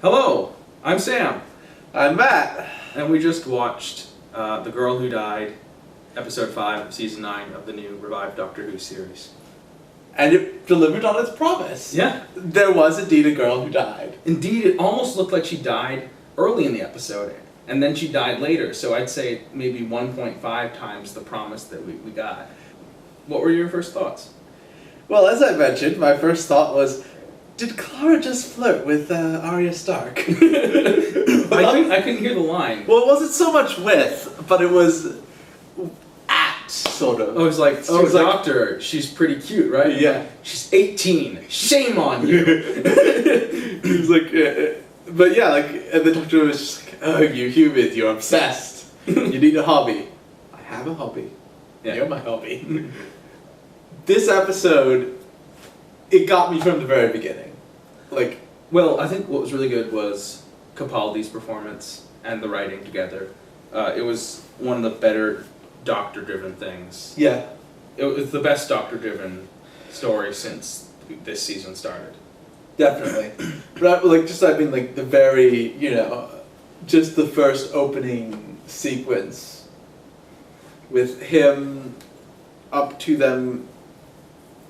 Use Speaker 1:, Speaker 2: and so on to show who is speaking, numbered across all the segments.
Speaker 1: Hello, I'm Sam.
Speaker 2: I'm Matt.
Speaker 1: And we just watched The Girl Who Died, Episode 5 of Season 9 of the new revived Doctor Who series.
Speaker 2: And it delivered on its promise.
Speaker 1: Yeah.
Speaker 2: There was indeed a girl who died.
Speaker 1: Indeed, it almost looked like she died early in the episode, and then she died later, so I'd say maybe 1.5 times the promise that we got. What were your first thoughts?
Speaker 2: Well, as I mentioned, my first thought was, did Clara just flirt with Arya Stark?
Speaker 1: I couldn't hear the line.
Speaker 2: Well, it wasn't so much with, but it was at, sort of.
Speaker 1: Oh, it was like, Doctor, she's pretty cute, right?
Speaker 2: Yeah.
Speaker 1: She's 18. Shame on you.
Speaker 2: He was like, but yeah, like, and the Doctor was just like, oh, you humans, you're obsessed. You need a hobby. I have a hobby.
Speaker 1: Yeah.
Speaker 2: You're my hobby. This episode, it got me from the very beginning. Like,
Speaker 1: well, I think what was really good was Capaldi's performance and the writing together. It was one of the better Doctor-driven things.
Speaker 2: yeah.
Speaker 1: It was the best Doctor-driven story since this season started.
Speaker 2: Definitely. But I mean like the very, just the first opening sequence with him up to them,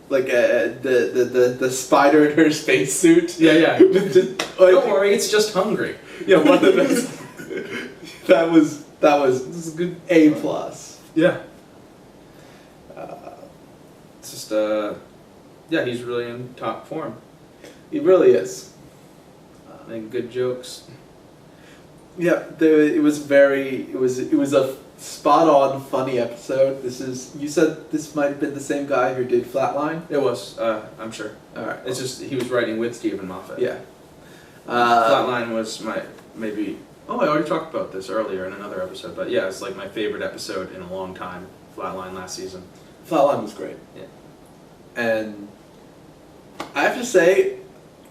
Speaker 2: like the spider in her spacesuit.
Speaker 1: Yeah. Don't worry, it's just hungry.
Speaker 2: Yeah, one of the best. that was
Speaker 1: This is a good
Speaker 2: A plus.
Speaker 1: Yeah. It's just yeah, he's really in top form.
Speaker 2: He really is.
Speaker 1: And good jokes.
Speaker 2: Yeah, it was a spot on funny episode. You said this might have been the same guy who did Flatline?
Speaker 1: It was, I'm sure.
Speaker 2: Alright.
Speaker 1: It's just he was writing with Stephen Moffat.
Speaker 2: Yeah.
Speaker 1: Flatline was I already talked about this earlier in another episode, but yeah, it's like my favorite episode in a long time. Flatline last season.
Speaker 2: Flatline was great.
Speaker 1: Yeah. And
Speaker 2: I have to say,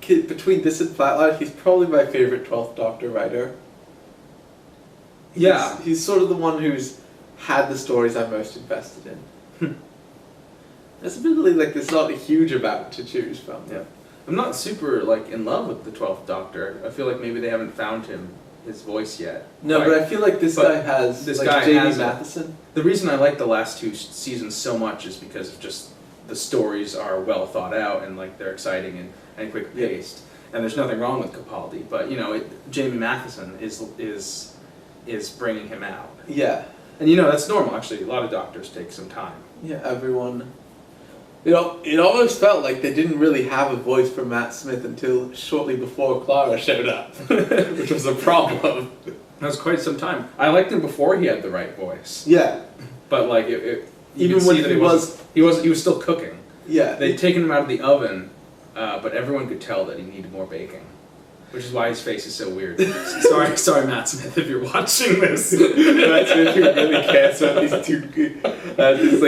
Speaker 2: between this and Flatline, he's probably my favorite 12th Doctor writer. He's sort of the one who's had the stories I'm most invested in. There's admittedly there's not a huge amount to choose from.
Speaker 1: Yeah. I'm not super in love with the 12th Doctor. I feel like maybe they haven't found his voice yet.
Speaker 2: No, but I feel like this guy has Jamie Matheson.
Speaker 1: The reason I like the last two seasons so much is because of just the stories are well thought out and they're exciting and quick paced. Yeah. And there's nothing wrong with Capaldi, but Jamie Matheson is bringing him out.
Speaker 2: Yeah.
Speaker 1: And that's normal actually. A lot of doctors take some time.
Speaker 2: Yeah, everyone. It almost felt like they didn't really have a voice for Matt Smith until shortly before Clara showed up, which was a problem.
Speaker 1: That was quite some time. I liked him before he had the right voice.
Speaker 2: Yeah.
Speaker 1: But
Speaker 2: even when he
Speaker 1: was still cooking.
Speaker 2: Yeah.
Speaker 1: They'd taken him out of the oven, but everyone could tell that he needed more baking. Which is why his face is so weird. sorry, Matt Smith, if you're watching this.
Speaker 2: Matt Smith, who really cares about these two. It's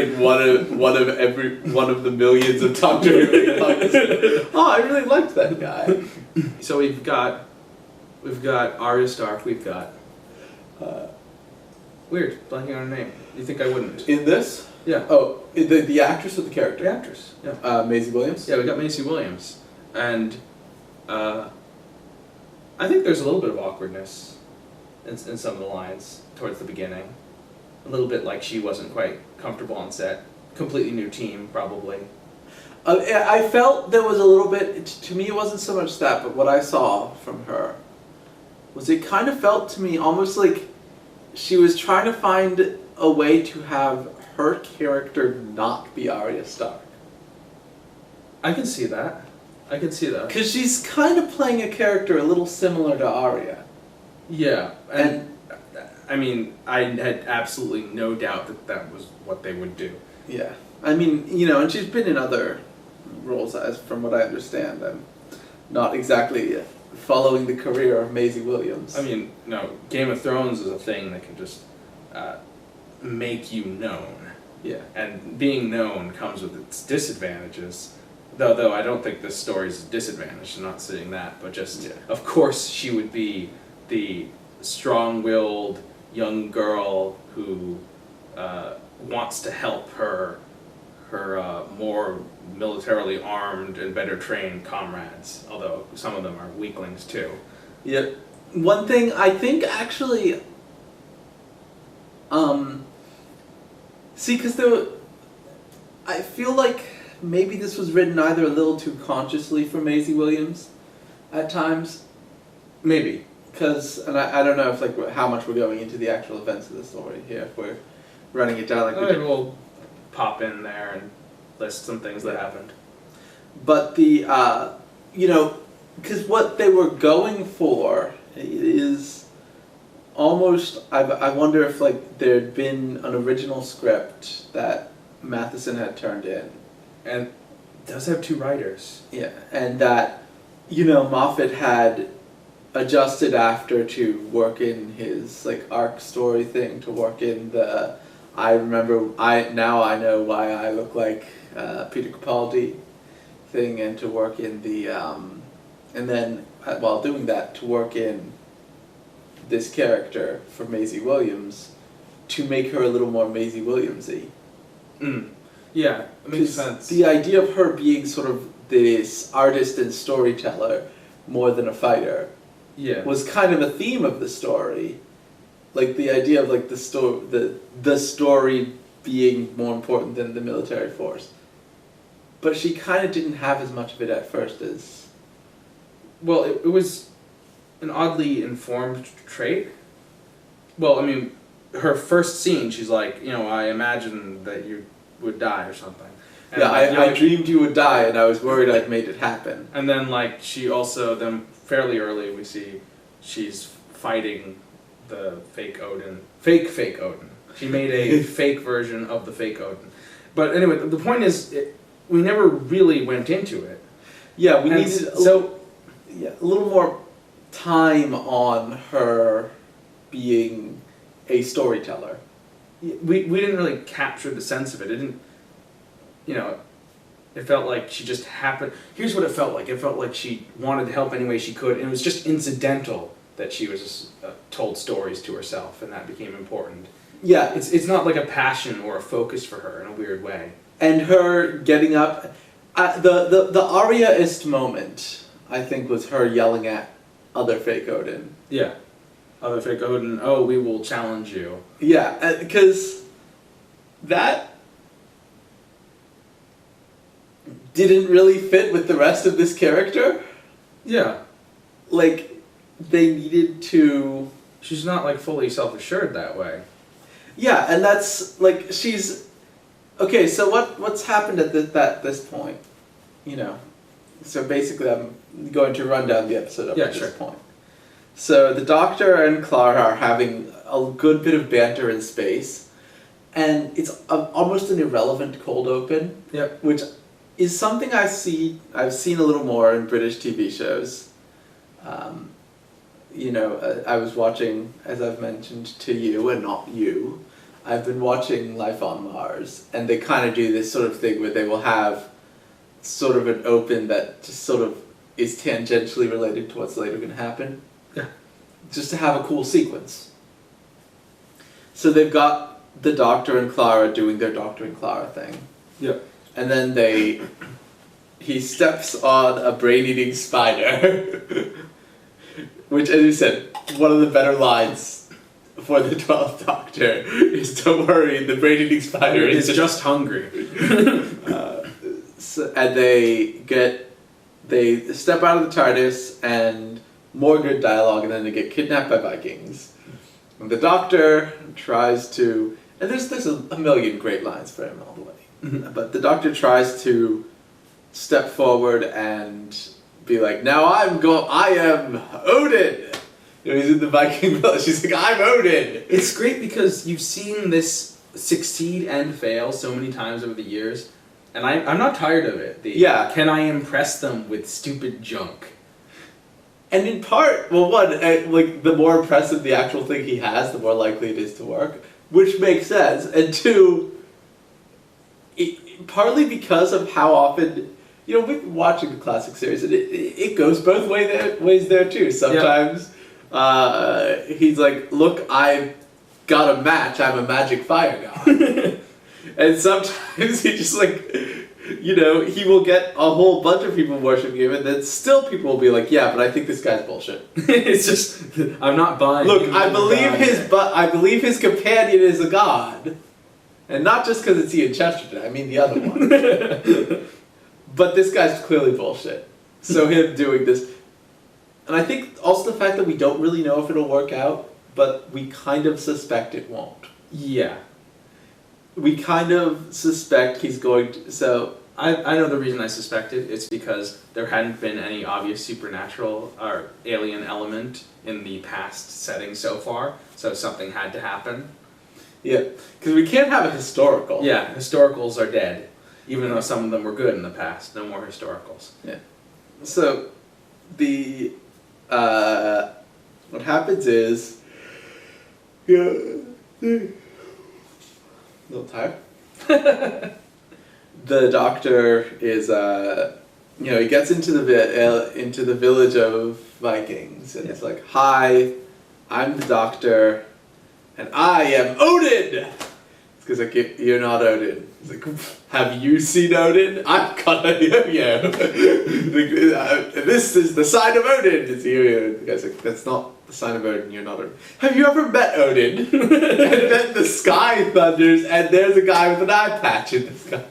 Speaker 2: one of the millions of Doctor Who. Oh, I really liked that guy.
Speaker 1: So we've got Arya Stark. We've got weird blanking on her name. You think I wouldn't?
Speaker 2: In this?
Speaker 1: Yeah.
Speaker 2: Oh, the actress or the character?
Speaker 1: The actress. Yeah.
Speaker 2: Maisie Williams.
Speaker 1: Yeah, we got Maisie Williams, and I think there's a little bit of awkwardness in some of the lines towards the beginning. A little bit like she wasn't quite comfortable on set. Completely new team, probably.
Speaker 2: I felt there was a little bit, to me it wasn't so much that, but what I saw from her was it kind of felt to me almost like she was trying to find a way to have her character not be Arya Stark.
Speaker 1: I can see that.
Speaker 2: Because she's kind of playing a character a little similar to Arya.
Speaker 1: Yeah, and I mean, I had absolutely no doubt that was what they would do.
Speaker 2: Yeah. I mean, and she's been in other roles, as from what I understand. I'm not exactly following the career of Maisie Williams.
Speaker 1: I mean, no, Game of Thrones is a thing that can just make you known.
Speaker 2: Yeah.
Speaker 1: And being known comes with its disadvantages. Though I don't think this story's a disadvantage, I'm not saying that, but just, of course she would be the strong-willed young girl who wants to help her more militarily armed and better trained comrades, although some of them are weaklings too.
Speaker 2: Yeah. One thing I think actually, see, because I feel like maybe this was written either a little too consciously for Maisie Williams, at times.
Speaker 1: Maybe.
Speaker 2: Because, and I don't know if like how much we're going into the actual events of the story here, if we're running it down like we did.
Speaker 1: We'll pop in there and list some things that happened.
Speaker 2: But the, you know, because what they were going for is almost, I wonder if like there'd been an original script that Matheson had turned in.
Speaker 1: And it does have two writers.
Speaker 2: Yeah, and that, you know, Moffat had adjusted after to work in his like arc story thing, to work in the now I know why I look like Peter Capaldi thing, and to work in the and then while doing that to work in this character for Maisie Williams to make her a little more Maisie Williams-y.
Speaker 1: Yeah, it makes sense.
Speaker 2: The idea of her being sort of this artist and storyteller more than a fighter was kind of a theme of the story. Like the idea of like the story being more important than the military force. But she kind of didn't have as much of it at first as...
Speaker 1: Well, it was an oddly informed trait. Well, I mean, her first scene, she's like, you know, I imagined that you would die or something. And
Speaker 2: yeah,
Speaker 1: like,
Speaker 2: I dreamed you would die, and I was worried I'd made it happen.
Speaker 1: And then, like, she also, then fairly early, we see she's fighting the fake Odin. Fake Odin. She made a fake version of the fake Odin. But anyway, the point is, we never really went into it.
Speaker 2: Yeah, we needed a little more time on her being a storyteller.
Speaker 1: We didn't really capture the sense of it. It didn't, you know, it felt like she just happened. Here's what it felt like. It felt like she wanted to help any way she could, and it was just incidental that she was just told stories to herself, and that became important.
Speaker 2: Yeah.
Speaker 1: It's not like a passion or a focus for her in a weird way.
Speaker 2: And her getting up, the Arya-ist moment, I think, was her yelling at other fake Odin.
Speaker 1: Yeah. Other fake Odin, oh, we will challenge you.
Speaker 2: Yeah, because that didn't really fit with the rest of this character.
Speaker 1: Yeah.
Speaker 2: Like, they needed to...
Speaker 1: She's not, like, fully self-assured that way.
Speaker 2: Yeah, and that's, like, she's... Okay, so what's happened at this point? You know, so basically I'm going to run down the episode up to this point. So the Doctor and Clara are having a good bit of banter in space, and it's almost an irrelevant cold open, which is something I've seen a little more in British TV shows. You know, I was watching, as I've mentioned to you, and not you, I've been watching Life on Mars, and they kind of do this sort of thing where they will have sort of an open that just sort of is tangentially related to what's later going to happen.
Speaker 1: Yeah.
Speaker 2: Just to have a cool sequence. So they've got the Doctor and Clara doing their Doctor and Clara thing.
Speaker 1: Yeah.
Speaker 2: And then he steps on a brain-eating spider. Which, as you said, one of the better lines for the 12th Doctor is, don't worry, the brain-eating spider is
Speaker 1: just hungry.
Speaker 2: And they step out of the TARDIS, and more good dialogue, and then they get kidnapped by Vikings. And the Doctor tries to, and there's a million great lines for him all the way, but the Doctor tries to step forward and be like, now I am Odin! You know, he's in the Viking village, he's like, I'm Odin!
Speaker 1: It's great because you've seen this succeed and fail so many times over the years, and I'm not tired of it. Can I impress them with stupid junk?
Speaker 2: And in part, well, one, like, the more impressive the actual thing he has, the more likely it is to work, which makes sense. And two, partly because of how often, you know, we've been watching the classic series, and it goes both ways there too. Sometimes he's like, look, I've got a match, I'm a magic fire god. And sometimes he just, like, you know, he will get a whole bunch of people worshiping him, and then still people will be like, yeah, but I think this guy's bullshit.
Speaker 1: It's just, I'm not buying.
Speaker 2: Look, I believe his companion is a god, and not just because it's Ian Chesterton. I mean the other one. But this guy's clearly bullshit. So him doing this, and I think also the fact that we don't really know if it'll work out, but we kind of suspect it won't.
Speaker 1: Yeah.
Speaker 2: We kind of suspect he's going to, so...
Speaker 1: I know the reason I suspect it. It's because there hadn't been any obvious supernatural or alien element in the past setting so far, so something had to happen.
Speaker 2: Yeah, because we can't have a historical.
Speaker 1: Yeah, historicals are dead, even though some of them were good in the past. No more historicals.
Speaker 2: Yeah. So, what happens is... Yeah... A little tired. The doctor is, you know, he gets into the village of Vikings, and it's like, "Hi, I'm the doctor, and I am Odin." It's because like you're not Odin. He's like, "Have you seen Odin? I've got a yo-yo. This is the sign of Odin." It's yo-yo. The guy's like, "That's not the sign of Odin. You're not Odin. Have you ever met Odin?" And then the sky thunders, and there's a guy with an eye patch in the sky.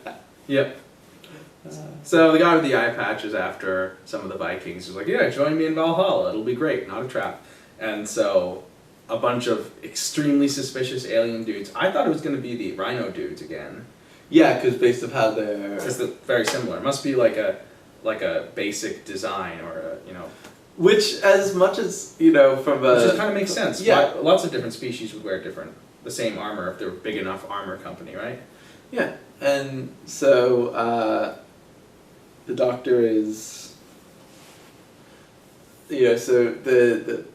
Speaker 1: Yep. So the guy with the eye patch is after some of the Vikings. He's like, "Yeah, join me in Valhalla. It'll be great. Not a trap." And so a bunch of extremely suspicious alien dudes. I thought it was going to be the rhino dudes again.
Speaker 2: Yeah, because based on how they're...
Speaker 1: It's very similar. It must be like a basic design or a, you know...
Speaker 2: Which, as much as, you know, from a...
Speaker 1: Which just kind of makes sense.
Speaker 2: Yeah.
Speaker 1: Lots of different species would wear the same armor if they were a big enough armor company, right?
Speaker 2: Yeah. And so, the doctor is... You know, so the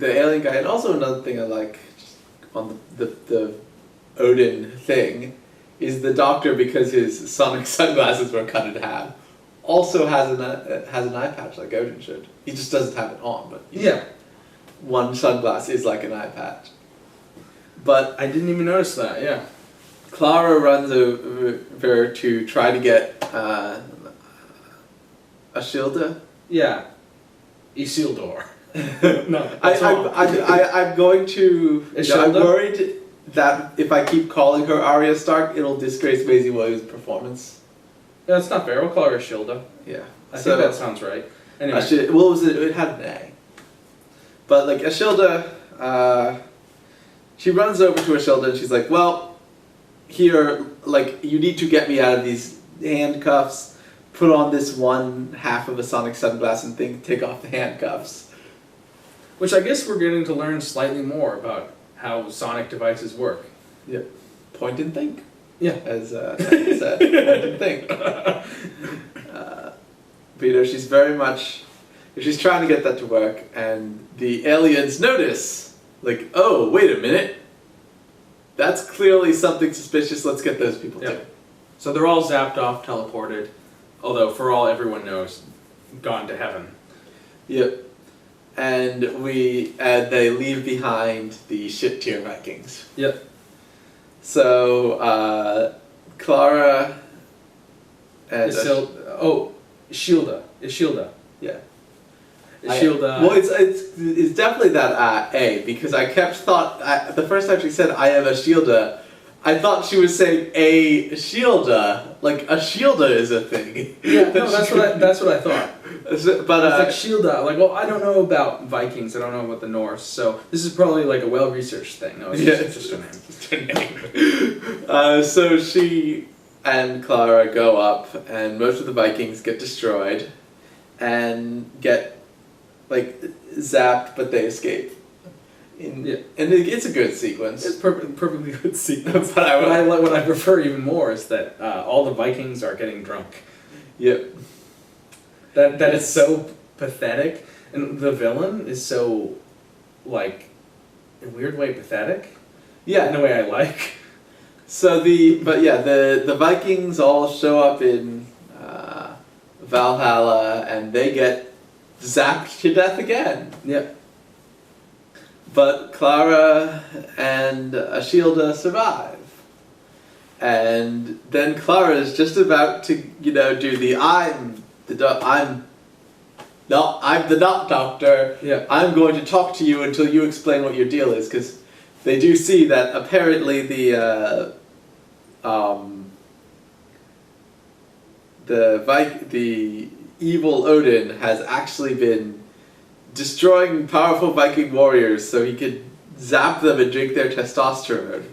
Speaker 2: alien guy, and also another thing I like just on the Odin thing, is the doctor, because his sonic sunglasses were cut in half, also has an eye patch like Odin should. He just doesn't have it on, but
Speaker 1: yeah,
Speaker 2: one sunglass is like an eye patch. But
Speaker 1: I didn't even notice that. Yeah,
Speaker 2: Clara runs over to try to get Ashilda.
Speaker 1: Yeah, Isildur. No,
Speaker 2: I'm going to... I'm worried that if I keep calling her Arya Stark, it'll disgrace Maisie Williams' performance.
Speaker 1: Yeah, that's not fair. We'll call her Ashilda.
Speaker 2: Yeah.
Speaker 1: I think that sounds right. Anyway.
Speaker 2: What was it? It had an A. But, like, Ashilda, she runs over to Ashilda and she's like, "Well, here, like, you need to get me out of these handcuffs. Put on this one half of a sonic sunglass and take off the handcuffs."
Speaker 1: Which I guess we're getting to learn slightly more about how sonic devices work.
Speaker 2: Yep. Point and think.
Speaker 1: Yeah.
Speaker 2: As Diane said, point and think. But you know, she's very much... She's trying to get that to work, and the aliens notice. Like, "Oh, wait a minute. That's clearly something suspicious. Let's get those people too."
Speaker 1: So they're all zapped off, teleported. Although, for all everyone knows, gone to heaven.
Speaker 2: Yep. And they leave behind the shit tier Vikings.
Speaker 1: Yep.
Speaker 2: So, Clara and...
Speaker 1: Ishilda.
Speaker 2: Yeah.
Speaker 1: Ishilda.
Speaker 2: Well, it's definitely that A, because I the first time she said, "I am Ashilda," I thought she was saying a Shilda, like a Shilda is a thing.
Speaker 1: Yeah, no, that's what I thought.
Speaker 2: But
Speaker 1: it's like Shilda, like, well, I don't know about Vikings, I don't know about the Norse, so this is probably like a well-researched thing. No, it's just her name.
Speaker 2: It's her name. So she and Clara go up, and most of the Vikings get destroyed, and get, like, zapped, but they escape. And it's a good sequence.
Speaker 1: It's perfectly good sequence. But what I prefer even more is that all the Vikings are getting drunk.
Speaker 2: Yep.
Speaker 1: That is so pathetic, and the villain is so, like, in a weird way pathetic.
Speaker 2: Yeah,
Speaker 1: in a way I like.
Speaker 2: So the Vikings all show up in Valhalla, and they get zapped to death again.
Speaker 1: Yep.
Speaker 2: But Clara and Ashilda survive. And then Clara is just about to, do the I'm the not doctor.
Speaker 1: Yeah.
Speaker 2: I'm going to talk to you until you explain what your deal is, because they do see that apparently the evil Odin has actually been destroying powerful Viking warriors so he could zap them and drink their testosterone.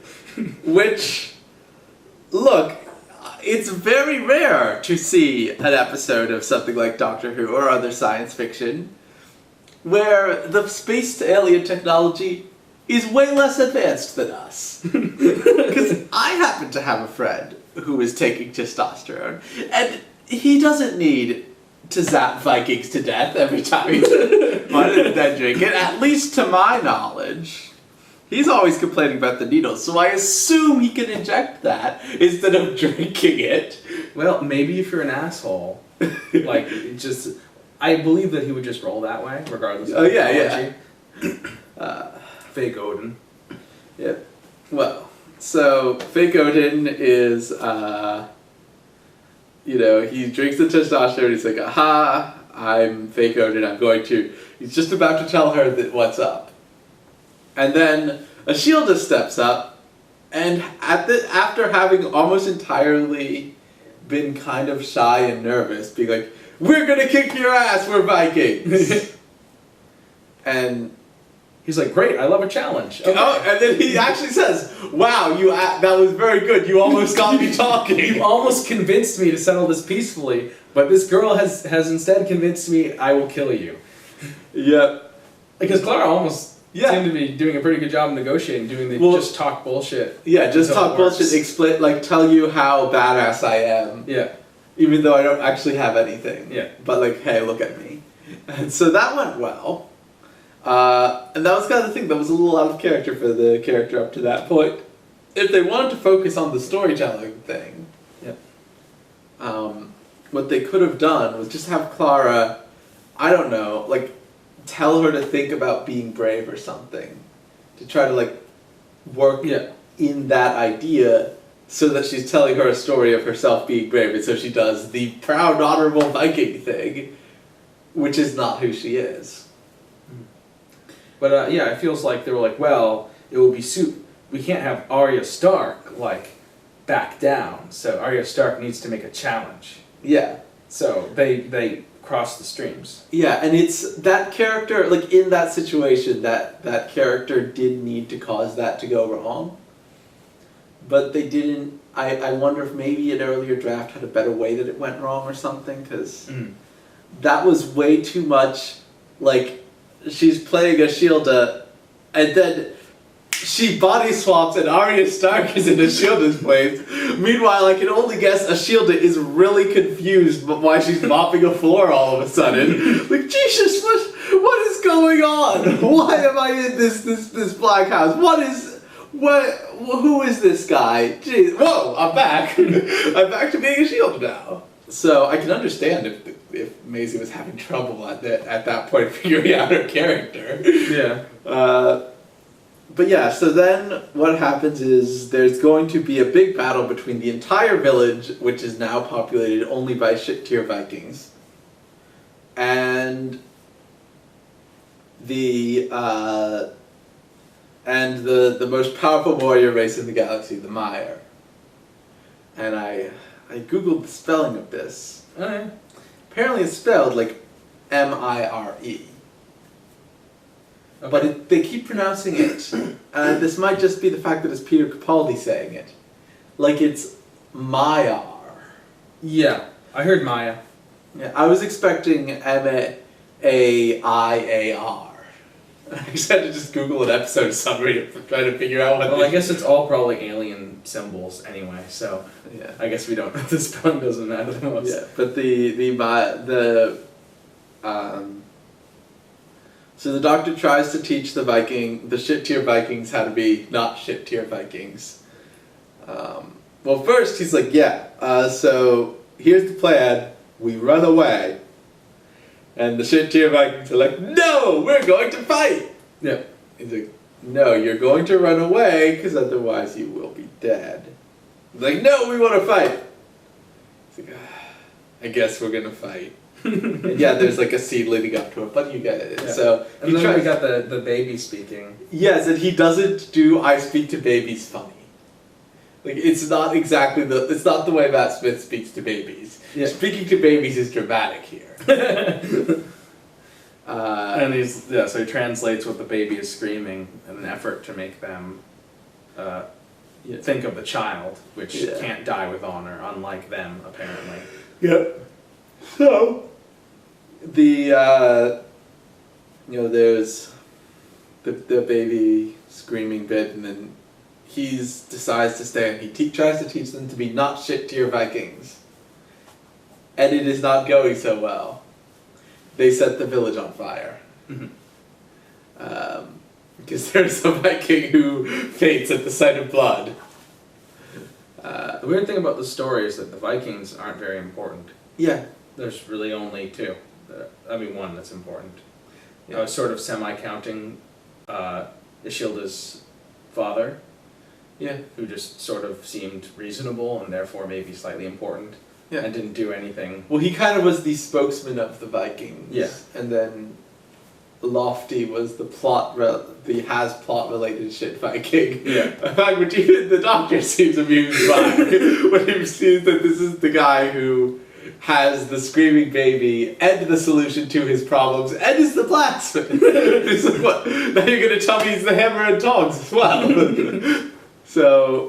Speaker 2: Which, look, it's very rare to see an episode of something like Doctor Who or other science fiction where the space to alien technology is way less advanced than us. Because I happen to have a friend who is taking testosterone, and he doesn't need to zap Vikings to death every time he wanted to then drink it, at least to my knowledge. He's always complaining about the needles, so I assume he can inject that instead of drinking it.
Speaker 1: Well, maybe if you're an asshole, like, I believe that he would just roll that way, regardless of technology. Fake Odin.
Speaker 2: Yeah. Well, so fake Odin is, he drinks the testosterone, he's like, aha, I'm fake Odin, he's just about to tell her what's up. And then Ashilda steps up, and after having almost entirely been kind of shy and nervous, being like, we're gonna kick your ass, we're Vikings! And
Speaker 1: he's like, great, I love a challenge.
Speaker 2: Okay. Oh, and then he actually says, wow, that was very good, you almost got me talking.
Speaker 1: You almost convinced me to settle this peacefully, but this girl has instead convinced me I will kill you.
Speaker 2: Yep.
Speaker 1: Because Clara almost seemed to be doing a pretty good job of negotiating, just talk bullshit.
Speaker 2: Yeah, just talk bullshit, explain, tell you how badass I am.
Speaker 1: Yeah.
Speaker 2: Even though I don't actually have anything.
Speaker 1: Yeah.
Speaker 2: But hey, look at me. And so that went well. And that was kind of the thing that was a little out of character for the character up to that point. If they wanted to focus on the storytelling thing, what they could have done was just have Clara, I don't know, tell her to think about being brave or something. To try to work in that idea so that she's telling her a story of herself being brave, and so she does the proud, honorable Viking thing, which is not who she is.
Speaker 1: But it feels like they were like, well, it will be we can't have Arya Stark back down, so Arya Stark needs to make a challenge.
Speaker 2: Yeah.
Speaker 1: So they cross the streams.
Speaker 2: Yeah, and it's that character, in that situation, that character did need to cause that to go wrong. But they didn't. I wonder if maybe an earlier draft had a better way that it went wrong or something, because that was way too much, she's playing Ashilda, and then she body swaps and Arya Stark is in Ashilda's place. Meanwhile, I can only guess Ashilda is really confused about why she's mopping a floor all of a sudden. Jesus, what is going on? Why am I in this black house? Who is this guy? Jeez, whoa, I'm back. I'm back to being Ashilda now. So I can understand if Maisie was having trouble at that point figuring out her character.
Speaker 1: Yeah.
Speaker 2: But yeah, so then what happens is there's going to be a big battle between the entire village, which is now populated only by shit-tier Vikings, and the most powerful warrior race in the galaxy, the Mire. And I googled the spelling of this.
Speaker 1: Okay.
Speaker 2: Apparently it's spelled Mire. Okay. But they keep pronouncing it. This might just be the fact that it's Peter Capaldi saying it. It's Maiar.
Speaker 1: Yeah, I heard Maya.
Speaker 2: Yeah, I was expecting Maiar. I just had to just Google an episode summary to try to figure out what.
Speaker 1: Well, I guess it's all probably alien symbols anyway, so
Speaker 2: yeah.
Speaker 1: I guess we don't. The spelling doesn't matter the most.
Speaker 2: Yeah, but so the Doctor tries to teach the shit-tier Vikings how to be not shit-tier Vikings. Well, first he's like, so here's the plan, we run away. And the shit-tier Vikings are like, no, we're going to fight!
Speaker 1: Yeah.
Speaker 2: He's like, no, you're going to run away, because otherwise you will be dead. Like, no, we want to fight. It's like, I guess we're gonna fight. And yeah, there's like a scene leading up to it, but you get it.
Speaker 1: Yeah.
Speaker 2: So
Speaker 1: And then we got the baby speaking.
Speaker 2: yes, and he doesn't do "I speak to babies" funny. Like it's not exactly it's not the way Matt Smith speaks to babies.
Speaker 1: Yeah.
Speaker 2: Speaking to babies is dramatic here.
Speaker 1: And so he translates what the baby is screaming in an effort to make them think of the child, which can't die with honor, unlike them, apparently.
Speaker 2: Yep. So, there's the baby screaming bit, and then he decides to stay, and he tries to teach them to be not shit-tier Vikings. And it is not going so well. They set the village on fire.
Speaker 1: Mm-hmm.
Speaker 2: Because there's a Viking who faints at the sight of blood.
Speaker 1: The weird thing about the story is that the Vikings aren't very important.
Speaker 2: Yeah.
Speaker 1: There's really only two. One that's important.
Speaker 2: Yeah.
Speaker 1: I was sort of semi-counting Ishilda's father, who just sort of seemed reasonable and therefore maybe slightly important, and didn't do anything.
Speaker 2: Well, he kind of was the spokesman of the Vikings.
Speaker 1: Yeah.
Speaker 2: And then Lofty was the plot-related shit Viking.
Speaker 1: Yeah.
Speaker 2: In fact, which even the Doctor seems amused by when he sees that this is the guy who has the screaming baby and the solution to his problems and is the blacksmith. He's like, what? Now you're going to tell me he's the hammer and tongs as well. So,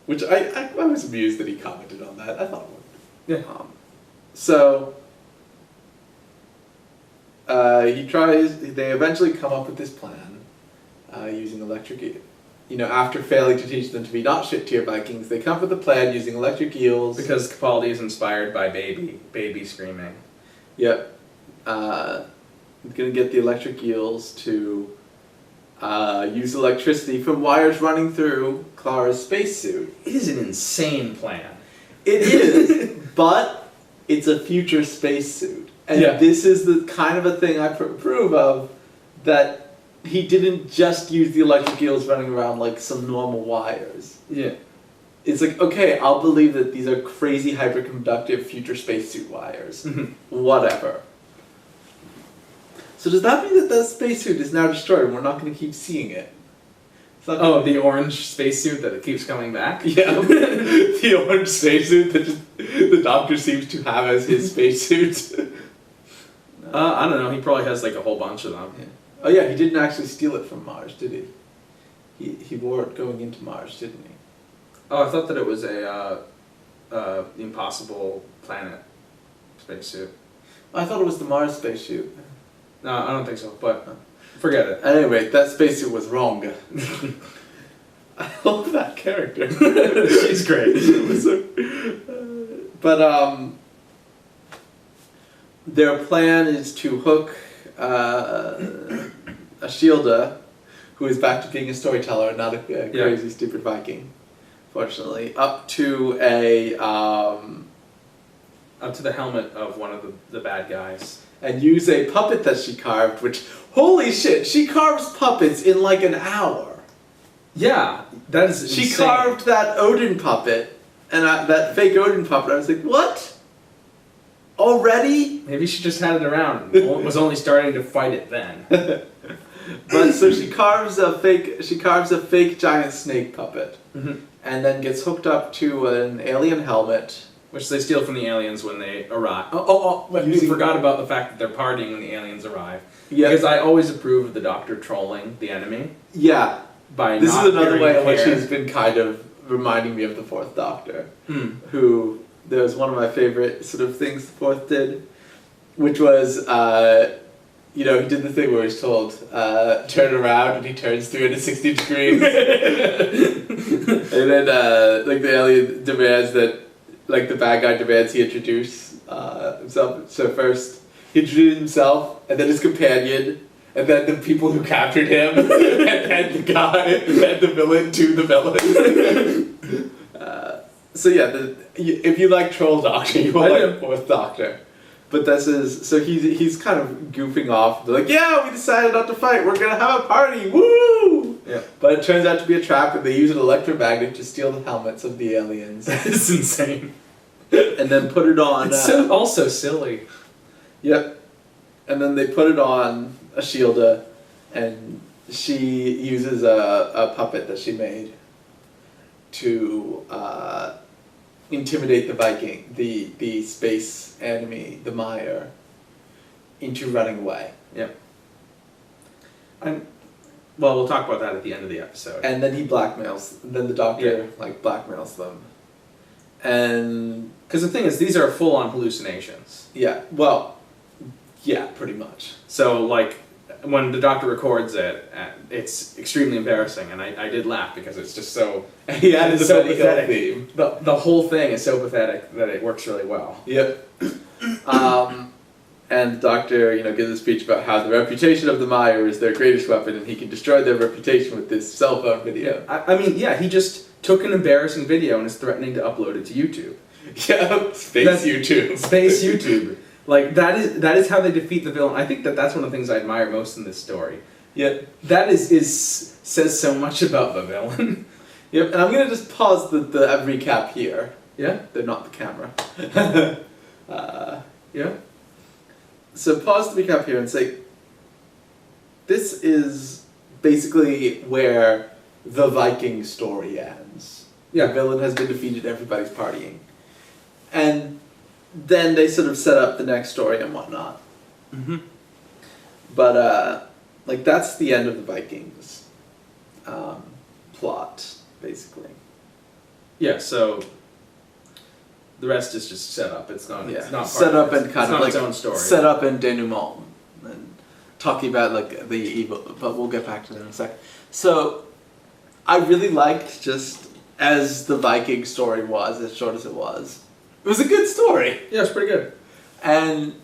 Speaker 2: which I was amused that he commented on that. I thought it would.
Speaker 1: Yeah.
Speaker 2: They eventually come up with this plan using electric eels. After failing to teach them to be not shit-tier Vikings, they come up with a plan using electric eels.
Speaker 1: Because Capaldi is inspired by baby screaming.
Speaker 2: Yep. Gonna get the electric eels to use electricity from wires running through Clara's spacesuit.
Speaker 1: It is an insane plan.
Speaker 2: It is, but it's a future spacesuit. And this is the kind of a thing I approve of, that he didn't just use the electric eels running around like some normal wires.
Speaker 1: Yeah.
Speaker 2: It's like, okay, I'll believe that these are crazy hyperconductive future spacesuit wires.
Speaker 1: Mm-hmm.
Speaker 2: Whatever. So does that mean that the spacesuit is now destroyed and we're not going to keep seeing it?
Speaker 1: The orange spacesuit that it keeps coming back?
Speaker 2: Yeah. The orange spacesuit that the Doctor seems to have as his spacesuit.
Speaker 1: I don't know, he probably has like a whole bunch of them.
Speaker 2: Yeah. Oh yeah, he didn't actually steal it from Mars, did he? He wore it going into Mars, didn't he?
Speaker 1: Oh, I thought that it was a Impossible Planet spacesuit.
Speaker 2: I thought it was the Mars spacesuit.
Speaker 1: No, I don't think so, but forget it.
Speaker 2: Anyway, that spacesuit was wrong. I love that character.
Speaker 1: She's great.
Speaker 2: But their plan is to hook Ashilda, who is back to being a storyteller, not a crazy, stupid Viking, fortunately, up to
Speaker 1: the helmet of one of the bad guys.
Speaker 2: And use a puppet that she carved, which, holy shit, she carves puppets in like an hour.
Speaker 1: Yeah, that is insane.
Speaker 2: She carved that Odin puppet, and that fake Odin puppet, I was like, what? Already?
Speaker 1: Maybe she just had it around and was only starting to fight it then.
Speaker 2: But so she carves a fake giant snake puppet, and then gets hooked up to an alien helmet.
Speaker 1: Which they steal from the aliens when they arrive. You forgot about the fact that they're partying when the aliens arrive. Yeah. Because I always approve of the Doctor trolling the enemy.
Speaker 2: Yeah.
Speaker 1: This
Speaker 2: is another way in which he's been kind of reminding me of the Fourth Doctor. Who, there was one of my favorite sort of things the Fourth did, which was, he did the thing where he's told, turn around, and he turns 360 degrees. And then, the alien demands that, the bad guy demands he introduce himself. So first, he introduces himself, and then his companion, and then the people who captured him, and then the guy, and then the villain to the villain. If you like Troll Doctor, you will like Fourth Doctor. But he's kind of goofing off. They're like, yeah, we decided not to fight. We're gonna have a party. Woo!
Speaker 1: Yeah.
Speaker 2: But it turns out to be a trap, and they use an electromagnet to steal the helmets of the aliens.
Speaker 1: It's insane.
Speaker 2: And then put it on...
Speaker 1: It's so also silly.
Speaker 2: Yep. And then they put it on Ashilda, and she uses a puppet that she made to intimidate the Viking, the space enemy, the Mire, into running away.
Speaker 1: Yep. Well, we'll talk about that at the end of the episode.
Speaker 2: And then he blackmails. Then the doctor blackmails them. And
Speaker 1: because the thing is, these are full-on hallucinations.
Speaker 2: yeah, well, yeah, pretty much.
Speaker 1: So like, when the doctor records it, it's extremely embarrassing, and I did laugh because it's just so.
Speaker 2: He added the
Speaker 1: so
Speaker 2: Betty Hill
Speaker 1: pathetic.
Speaker 2: theme.
Speaker 1: The whole thing is so pathetic that it works really well.
Speaker 2: Yep. And the doctor, gives a speech about how the reputation of the Mire is their greatest weapon, and he can destroy their reputation with this cell phone video.
Speaker 1: I mean, yeah, he just took an embarrassing video and is threatening to upload it to YouTube.
Speaker 2: Yeah, space YouTube.
Speaker 1: Space YouTube. Like, that is how they defeat the villain. I think that's one of the things I admire most in this story.
Speaker 2: Yeah.
Speaker 1: That says so much about the villain.
Speaker 2: Yep, and I'm going to just pause the recap here.
Speaker 1: Yeah?
Speaker 2: They're not the camera.
Speaker 1: Yeah?
Speaker 2: So pause the recap here and say, this is basically where the Viking story ends.
Speaker 1: Yeah.
Speaker 2: The villain has been defeated, everybody's partying. And then they sort of set up the next story and whatnot.
Speaker 1: Mm-hmm.
Speaker 2: But, that's the end of the Vikings plot, basically.
Speaker 1: Yeah, so the rest is just set up. It's not. It's not
Speaker 2: set up and kind of
Speaker 1: its own story.
Speaker 2: Set up and denouement, and talking about the evil. But we'll get back to that in a sec. So, I really liked just as the Viking story was, as short as it was. It was a good story.
Speaker 1: Yeah, it's pretty good.
Speaker 2: And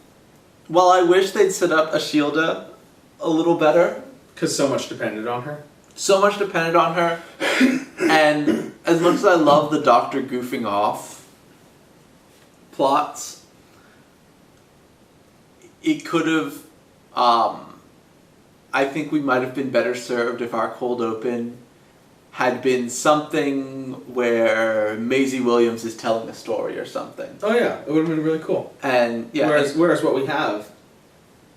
Speaker 2: while I wish they'd set up Ashilda a little better,
Speaker 1: Because so much depended on her.
Speaker 2: so much depended on her, and as much as I love the Doctor goofing off plots, it could have, I think we might have been better served if our cold open had been something where Maisie Williams is telling a story or something.
Speaker 1: Oh yeah, it would have been really cool.
Speaker 2: And yeah,
Speaker 1: Whereas what we have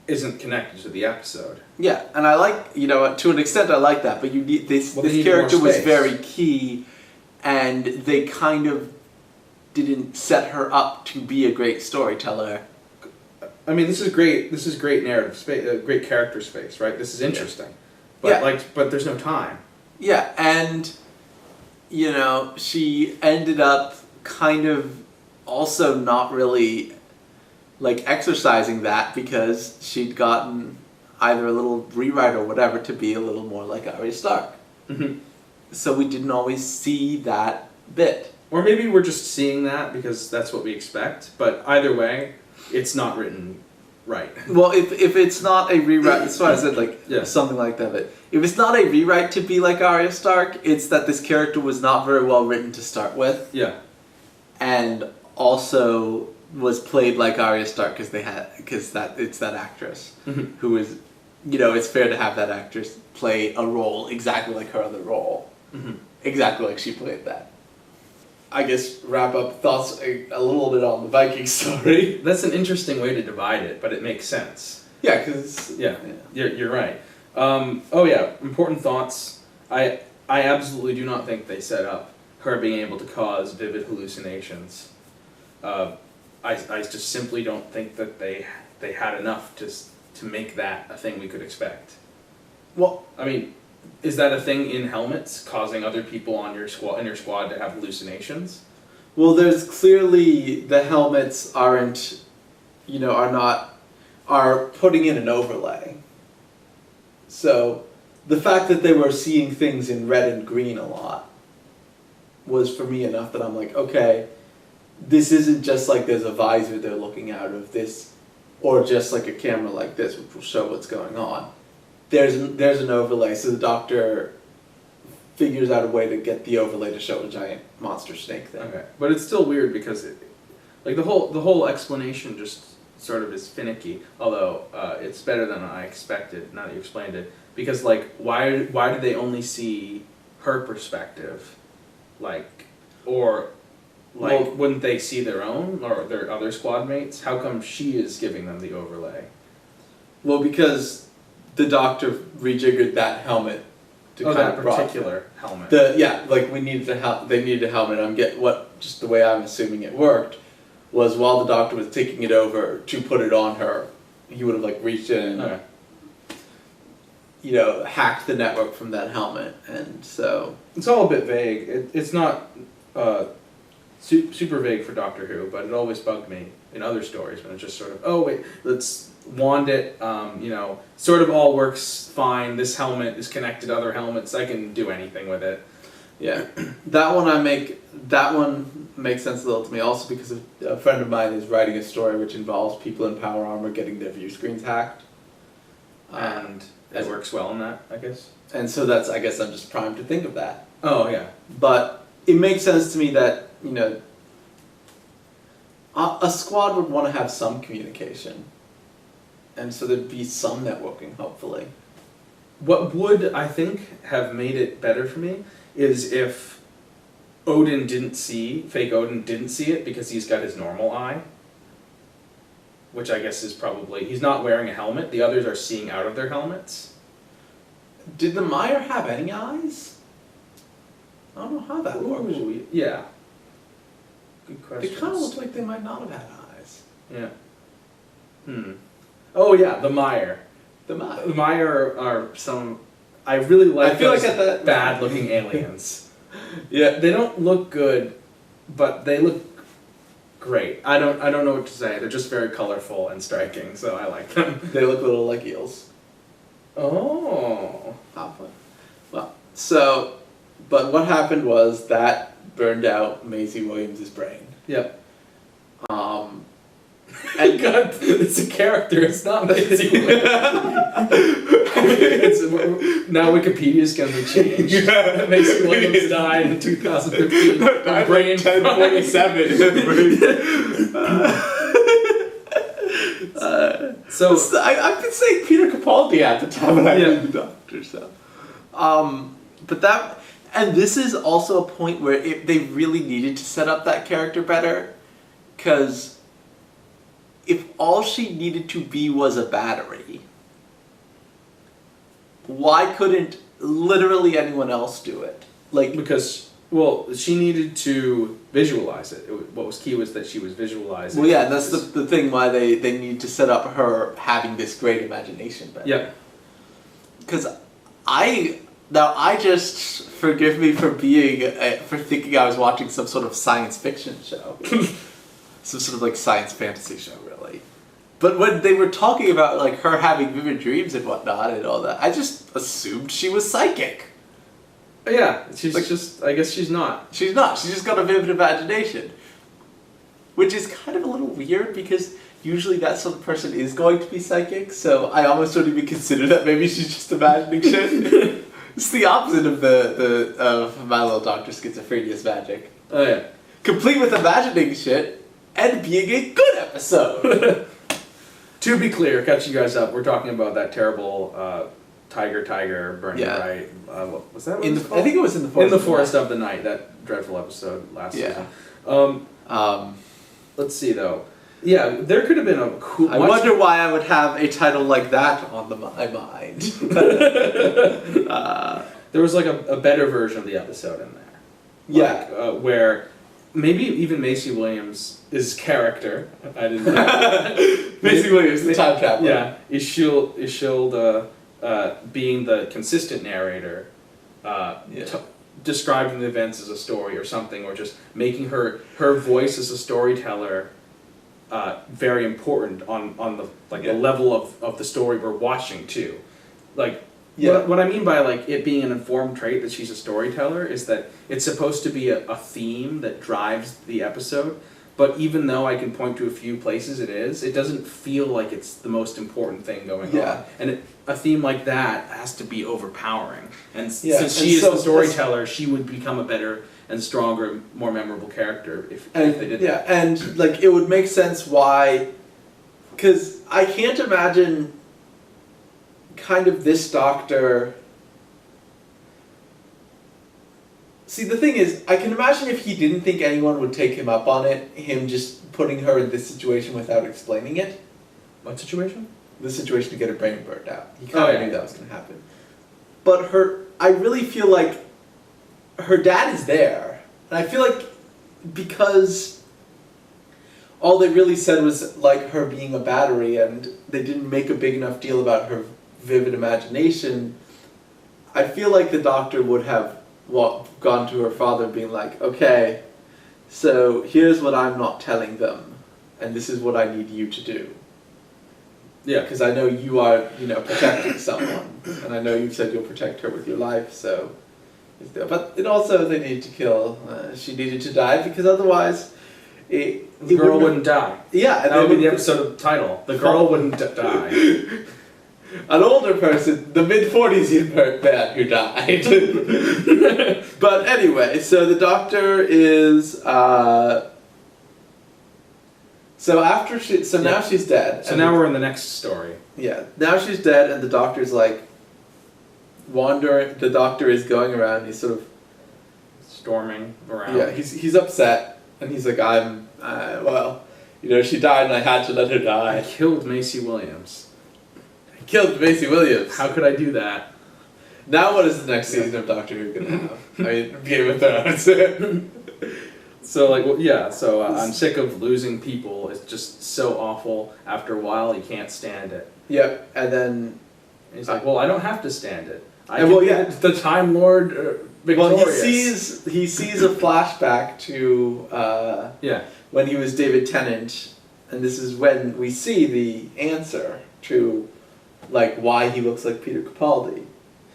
Speaker 1: isn't connected to the episode.
Speaker 2: yeah, and I like, to an extent I like that, but you need this
Speaker 1: Well, they
Speaker 2: this
Speaker 1: need more
Speaker 2: character was
Speaker 1: space.
Speaker 2: very key, and they kind of didn't set her up to be a great storyteller.
Speaker 1: I mean, this is great. This is great narrative space, great character space, right? This is interesting, but
Speaker 2: Yeah.
Speaker 1: but there's no time.
Speaker 2: Yeah, and she ended up kind of also not really exercising that because she'd gotten either a little rewrite or whatever to be a little more like Arya Stark.
Speaker 1: Mm-hmm.
Speaker 2: So we didn't always see that bit.
Speaker 1: Or maybe we're just seeing that because that's what we expect. But either way, it's not written right.
Speaker 2: Well, if it's not a rewrite, that's why I said
Speaker 1: Yeah.
Speaker 2: something like that. But if it's not a rewrite to be like Arya Stark, it's that this character was not very well written to start with,
Speaker 1: Yeah.
Speaker 2: and also was played like Arya Stark because it's that actress
Speaker 1: Mhm.
Speaker 2: who is, it's fair to have that actress play a role exactly like her other role,
Speaker 1: Mm-hmm.
Speaker 2: exactly like she played that. I guess wrap up thoughts a little bit on the Viking story.
Speaker 1: That's an interesting way to divide it, but it makes sense.
Speaker 2: Yeah, because
Speaker 1: Yeah, you're right. Oh yeah, important thoughts. I absolutely do not think they set up her being able to cause vivid hallucinations. I just simply don't think that they had enough to make that a thing we could expect.
Speaker 2: Well,
Speaker 1: I mean, is that a thing in helmets, causing other people on your squad to have hallucinations?
Speaker 2: Well, there's clearly the helmets aren't, are putting in an overlay. So the fact that they were seeing things in red and green a lot was for me enough that I'm like, okay, this isn't just like there's a visor they're looking out of this, or just like a camera like this, which will show what's going on. There's an overlay, so the Doctor figures out a way to get the overlay to show a giant monster snake thing.
Speaker 1: Okay, but it's still weird because the whole explanation just sort of is finicky, although it's better than I expected, now that you explained it. Because, like, why did they only see her perspective? Like, or, like,
Speaker 2: Well,
Speaker 1: wouldn't they see their own, or their other squad mates? How come she is giving them the overlay?
Speaker 2: well, because the Doctor rejiggered that helmet to kind
Speaker 1: that
Speaker 2: of broaden
Speaker 1: particular helmet.
Speaker 2: like we needed they needed a helmet. Just the way I'm assuming it worked was while the Doctor was taking it over to put it on her, he would have like reached in and
Speaker 1: Okay.
Speaker 2: hacked the network from that helmet, and so
Speaker 1: It's all a bit vague. It's not super vague for Doctor Who, but it always bugged me in other stories when it's just sort of, oh wait, let's wand it, sort of all works fine. This helmet is connected to other helmets. I can do anything with it.
Speaker 2: yeah, that one makes sense a little to me. Also because a friend of mine is writing a story which involves people in power armor getting their view screens hacked,
Speaker 1: And it works well in that, I guess.
Speaker 2: and so that's I guess I'm just primed to think of that.
Speaker 1: Oh, yeah.
Speaker 2: But it makes sense to me that a squad would want to have some communication, and so there'd be some networking, hopefully.
Speaker 1: What would, I think, have made it better for me is if fake Odin didn't see it because he's got his normal eye. Which I guess is probably, he's not wearing a helmet, the others are seeing out of their helmets.
Speaker 2: Did the Meyer have any eyes? I don't know how that works.
Speaker 1: Ooh, yeah. Good question.
Speaker 2: They kind of look like they might not have had eyes.
Speaker 1: Yeah. Oh yeah, the Meyer.
Speaker 2: The Meyer.
Speaker 1: The Meyer are some, I really like
Speaker 2: I feel
Speaker 1: those
Speaker 2: like at that
Speaker 1: bad looking aliens.
Speaker 2: Yeah.
Speaker 1: They don't look good, but they look great. I don't know what to say. They're just very colorful and striking, so I like them.
Speaker 2: They look a little like eels.
Speaker 1: Oh.
Speaker 2: How fun. Well, so, but what happened was that burned out Maisie Williams' brain.
Speaker 1: Yep.
Speaker 2: And
Speaker 1: God, it's a character. It's not Maisie Williams. Now Wikipedia's going to be changed. Maisie Williams died in 2015. Her brain
Speaker 2: 1047. So I've been saying Peter Capaldi at the time when I read the Doctor. So, but that, and this is also a point where they really needed to set up that character better, because if all she needed to be was a battery, why couldn't literally anyone else do it? Like,
Speaker 1: because, well, she needed to visualize it. What was key was that she was visualizing.
Speaker 2: well, yeah, that's the thing why they need to set up her having this great imagination better.
Speaker 1: Yeah.
Speaker 2: Because I just, forgive me for for thinking I was watching some sort of science fiction show. Some sort of like science fantasy show, really. But when they were talking about like her having vivid dreams and whatnot and all that, I just assumed she was psychic.
Speaker 1: Yeah, she's
Speaker 2: Like,
Speaker 1: just, I guess she's not.
Speaker 2: She's not. She's just got a vivid imagination. Which is kind of a little weird because usually that sort of person is going to be psychic, so I almost don't even consider that maybe she's just imagining shit. It's the opposite of of My Little Doctor Schizophrenia's magic.
Speaker 1: Oh yeah.
Speaker 2: Complete with imagining shit and being a good episode.
Speaker 1: To be clear, catch you guys up, we're talking about that terrible tiger burning bright. What was that?
Speaker 2: I think it was in the forest.
Speaker 1: In the Forest of the Night, that dreadful episode last season. Let's see though. Yeah, there could have been a cool.
Speaker 2: I wonder why I would have a title like that on my mind.
Speaker 1: There was like a better version of the episode in there.
Speaker 2: Yeah,
Speaker 1: where maybe even Maisie Williams' character, I didn't know.
Speaker 2: Maisie Williams, the time traveler.
Speaker 1: Yeah, is she'll being the consistent narrator, describing the events as a story or something, or just making her voice as a storyteller very important on the the level of the story we're watching too. Like what I mean by like it being an informed trait that she's a storyteller is that it's supposed to be a theme that drives the episode. But even though I can point to a few places it doesn't feel like it's the most important thing going on. And a theme like that has to be overpowering. And since she is the storyteller, she would become a better and stronger, more memorable character if they did that.
Speaker 2: Yeah, and like it would make sense why Because I can't imagine kind of this doctor... See, the thing is, I can imagine if he didn't think anyone would take him up on it, him just putting her in this situation without explaining it.
Speaker 1: What situation?
Speaker 2: The situation to get her brain burned out. He kind of knew that was going to happen. But I really feel like her dad is there. And I feel like because all they really said was like her being a battery and they didn't make a big enough deal about her vivid imagination, I feel like the doctor would have gone to her father being like, okay, so here's what I'm not telling them, and this is what I need you to do.
Speaker 1: Yeah.
Speaker 2: Because I know you are, protecting someone, and I know you've said you'll protect her with your life, so... But it also, they needed to kill, she needed to die, because otherwise...
Speaker 1: The girl wouldn't die.
Speaker 2: Yeah. And
Speaker 1: that would be the episode title. The girl wouldn't die.
Speaker 2: An older person, the mid-40s year man who died. But anyway, so the doctor is... now she's dead.
Speaker 1: So now we're in the next story.
Speaker 2: Yeah, now she's dead and the doctor's like wandering, the doctor is going around, he's sort of...
Speaker 1: Storming around.
Speaker 2: Yeah, he's upset and he's like, she died and I had to let her die.
Speaker 1: I killed Maisie Williams.
Speaker 2: Killed Maisie Williams.
Speaker 1: How could I do that?
Speaker 2: Now what is the next season of Doctor Who going to have? I mean, Game of Thrones.
Speaker 1: So I'm sick of losing people. It's just so awful. After a while, you can't stand it.
Speaker 2: Yep, and then...
Speaker 1: He's like, well, I don't have to stand it. I can be the Time Lord victorious.
Speaker 2: Well, he sees a flashback to when he was David Tennant, and this is when we see the answer to why he looks like Peter Capaldi.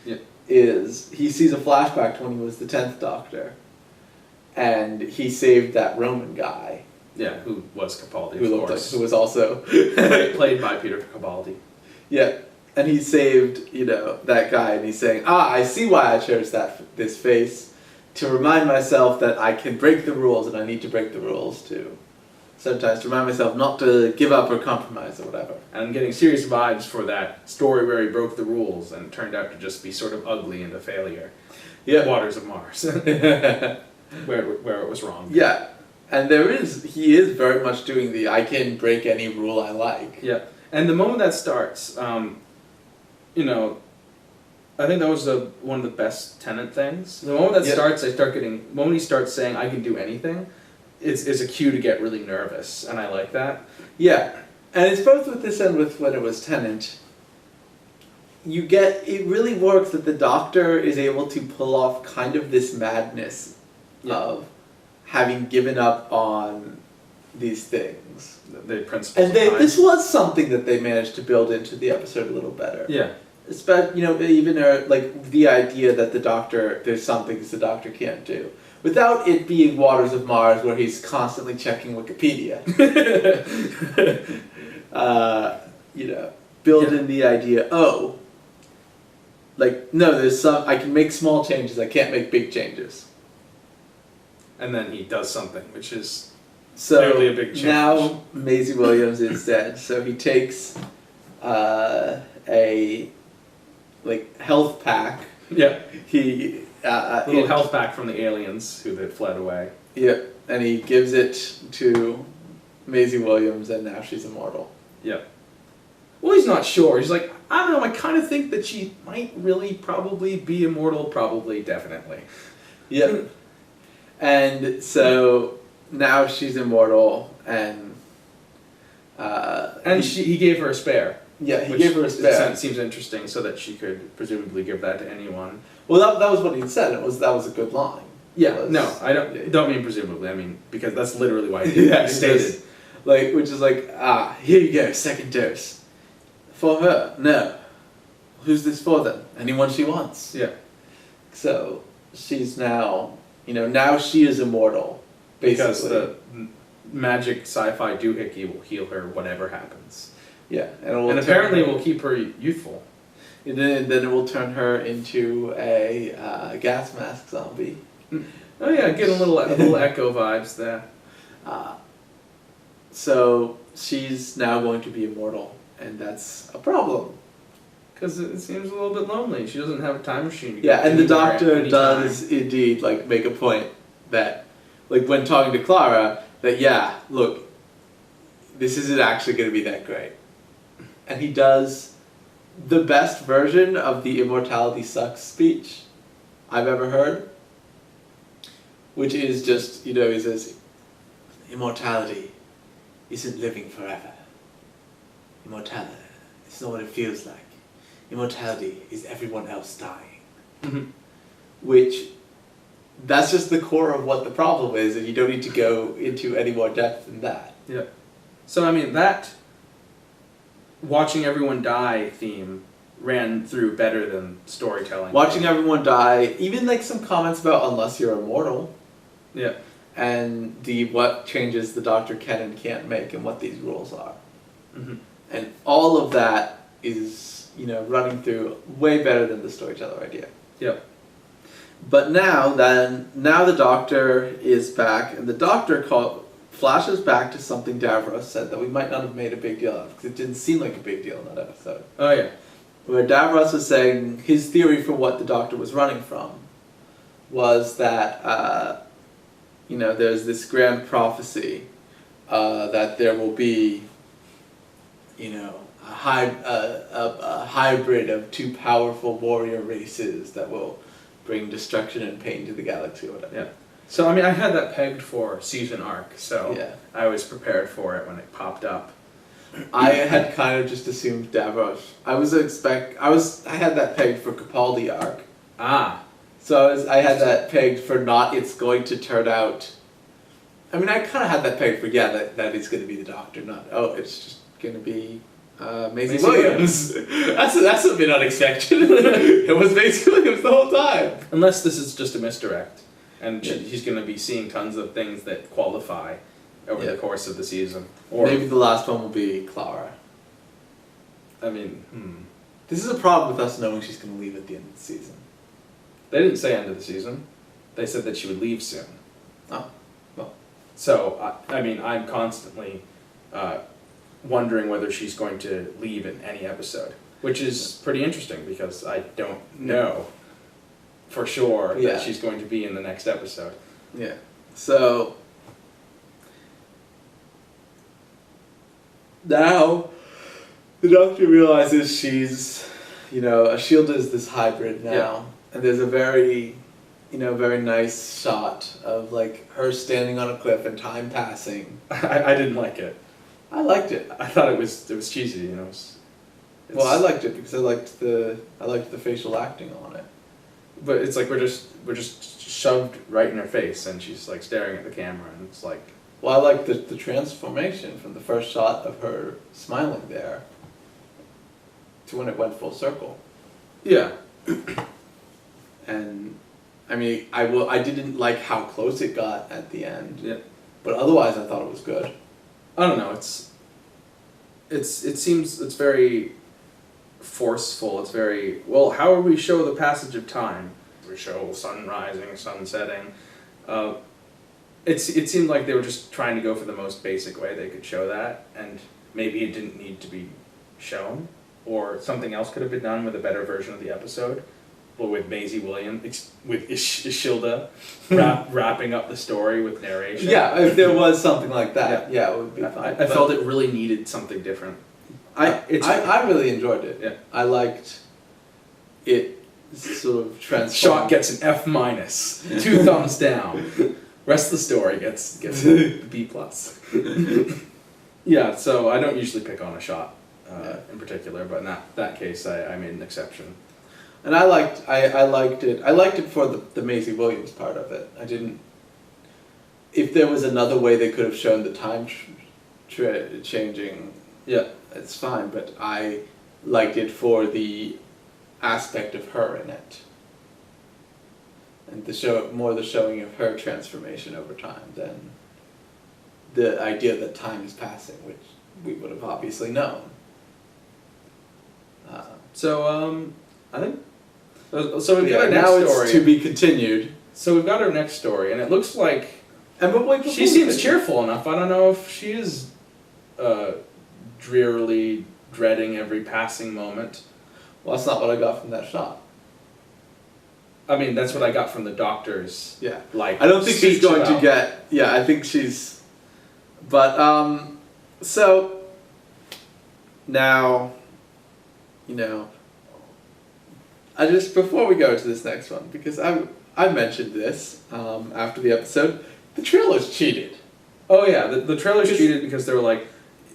Speaker 1: Yeah.
Speaker 2: Is he sees a flashback to when he was the 10th Doctor, and he saved that Roman guy.
Speaker 1: Yeah, who was Capaldi,
Speaker 2: who was also
Speaker 1: played by Peter Capaldi.
Speaker 2: Yeah, and he saved that guy, and he's saying, I see why I chose this face, to remind myself that I can break the rules, and I need to break the rules too. Sometimes to remind myself not to give up or compromise or whatever.
Speaker 1: And I'm getting serious vibes for that story where he broke the rules and turned out to just be sort of ugly and a failure.
Speaker 2: Yeah.
Speaker 1: Waters of Mars. where it was wrong.
Speaker 2: Yeah. And he is very much doing the I can break any rule I like.
Speaker 1: Yeah. And the moment that starts, I think that was one of the best Tennant things. The moment that starts, when he starts saying I can do anything, is a cue to get really nervous, and I like that.
Speaker 2: Yeah, and it's both with this and with when it was Tennant. It really works that the Doctor is able to pull off kind of this madness of having given up on these things.
Speaker 1: The principles.
Speaker 2: And this was something that they managed to build into the episode a little better.
Speaker 1: Yeah.
Speaker 2: Especially, even the idea that there's some things the Doctor can't do. Without it being Waters of Mars, where he's constantly checking Wikipedia. Build in the idea, there's I can make small changes, I can't make big changes.
Speaker 1: And then he does something, which is clearly a big change.
Speaker 2: Now Maisie Williams is dead, so he takes a health pack.
Speaker 1: Yeah.
Speaker 2: A
Speaker 1: little health pack from the aliens who had fled away.
Speaker 2: Yep, and he gives it to Maisie Williams, and now she's immortal.
Speaker 1: Yep. Well, he's not sure. He's like, I don't know, I kind of think that she might really probably be immortal, probably, definitely.
Speaker 2: Yep. And so now she's immortal, and...
Speaker 1: he gave her a spare.
Speaker 2: Yeah, he gave her a spare.
Speaker 1: It seems interesting, so that she could presumably give that to anyone.
Speaker 2: Well, that was what he said. That was a good line.
Speaker 1: Yeah, no, I don't mean presumably. I mean, because that's literally why he stated.
Speaker 2: Which is here you go, second dose. For her, no. Who's this for then? Anyone she wants.
Speaker 1: Yeah.
Speaker 2: So, she's now, now she is immortal, basically.
Speaker 1: Because the magic sci-fi doohickey will heal her whatever happens.
Speaker 2: Yeah.
Speaker 1: And apparently it will keep her youthful.
Speaker 2: And then it will turn her into a gas mask zombie.
Speaker 1: Oh yeah, get a little Echo vibes there.
Speaker 2: So she's now going to be immortal, and that's a problem.
Speaker 1: Because it seems a little bit lonely. She doesn't have a time machine.
Speaker 2: Yeah, and the doctor
Speaker 1: anytime.
Speaker 2: does indeed like make a point that, like when talking to Clara, that yeah, look, this isn't actually going to be that great, and he does the best version of the immortality sucks speech I've ever heard, which is just, you know, he says, immortality isn't living forever. Immortality, it's not what it feels like. Immortality is everyone else dying.
Speaker 1: Mm-hmm.
Speaker 2: Which, that's just the core of what the problem is, and you don't need to go into any more depth than that.
Speaker 1: Yeah. So, I mean, that watching everyone die theme ran through better than storytelling.
Speaker 2: Watching everyone die, even like some comments about unless you're immortal.
Speaker 1: Yeah.
Speaker 2: And what changes the Doctor can and can't make and what these rules are.
Speaker 1: Mm-hmm.
Speaker 2: And all of that is, you know, running through way better than the storyteller idea.
Speaker 1: Yep.
Speaker 2: But now the Doctor is back, and the Doctor flashes back to something Davros said that we might not have made a big deal of, because it didn't seem like a big deal in that episode.
Speaker 1: Oh, yeah.
Speaker 2: Where Davros was saying his theory for what the Doctor was running from was that, you know, there's this grand prophecy that there will be, you know, a hybrid of two powerful warrior races that will bring destruction and pain to the galaxy or whatever.
Speaker 1: Yeah. So, I mean, I had that pegged for season arc, so
Speaker 2: Yeah.
Speaker 1: I was prepared for it when it popped up.
Speaker 2: I had kind of just assumed Davros. I had that pegged for Capaldi arc.
Speaker 1: Ah.
Speaker 2: So I had that pegged for not it's going to turn out. I mean, I kind of had that pegged for that it's going to be the Doctor, not it's just going to be Maisie Williams. that's a bit unexpected. It was Maisie Williams the whole time.
Speaker 1: Unless this is just a misdirect, and he's going to be seeing tons of things that qualify over the course of the season. Or
Speaker 2: maybe the last one will be Clara.
Speaker 1: I mean,
Speaker 2: This is a problem with us knowing she's going to leave at the end of the season.
Speaker 1: They didn't say end of the season. They said that she would leave soon.
Speaker 2: Oh, well.
Speaker 1: So, I mean, I'm constantly wondering whether she's going to leave in any episode, which is pretty interesting because I don't know for sure that she's going to be in the next episode.
Speaker 2: Yeah. So now the Doctor realizes she's, you know, Ashilda is this hybrid now, and there's a very, you know, very nice shot of like her standing on a cliff and time passing.
Speaker 1: I didn't like it.
Speaker 2: I liked it.
Speaker 1: I thought it was cheesy, you know.
Speaker 2: Well, I liked it because I liked the facial acting on it.
Speaker 1: But it's like we're just shoved right in her face, and she's like staring at the camera, and it's like.
Speaker 2: Well, I liked the transformation from the first shot of her smiling there to when it went full circle.
Speaker 1: Yeah.
Speaker 2: And I mean, I didn't like how close it got at the end.
Speaker 1: Yeah.
Speaker 2: But otherwise, I thought it was good.
Speaker 1: I don't know. It seems it's very forceful. It's very well. How would we show the passage of time? We show sun rising, sun setting. It seemed like they were just trying to go for the most basic way they could show that, and maybe it didn't need to be shown, or something else could have been done with a better version of the episode, or with Maisie Williams, with Ishilda wrapping up the story with narration.
Speaker 2: Yeah, if there was something like that, it would be fine.
Speaker 1: I felt it really needed something different.
Speaker 2: I really enjoyed it.
Speaker 1: Yeah.
Speaker 2: I liked it sort of transformed.
Speaker 1: Shot gets an F-, 2 thumbs down. Rest of the story gets a B+. Yeah, so I don't usually pick on a shot in particular, but in that case I made an exception.
Speaker 2: And I liked it. I liked it for the Maisie Williams part of it. I didn't. If there was another way they could have shown the time changing, it's fine. But I liked it for the aspect of her in it, and the showing of her transformation over time than the idea that time is passing, which we would have obviously known.
Speaker 1: I think. So we've got our next
Speaker 2: now
Speaker 1: story.
Speaker 2: It's to be continued.
Speaker 1: So we've got our next story, and it looks like
Speaker 2: And
Speaker 1: she seems cheerful enough. I don't know if she is drearily dreading every passing moment.
Speaker 2: Well, that's not what I got from that shot.
Speaker 1: I mean, that's what I got from the doctor's.
Speaker 2: Yeah.
Speaker 1: Like,
Speaker 2: I don't think she's
Speaker 1: speech
Speaker 2: going
Speaker 1: about-
Speaker 2: to get. Yeah, I think she's. But so now, you know, I just before we go to this next one, because I mentioned this after the episode, the trailer's cheated.
Speaker 1: Oh yeah, the trailer's cheated because they were like,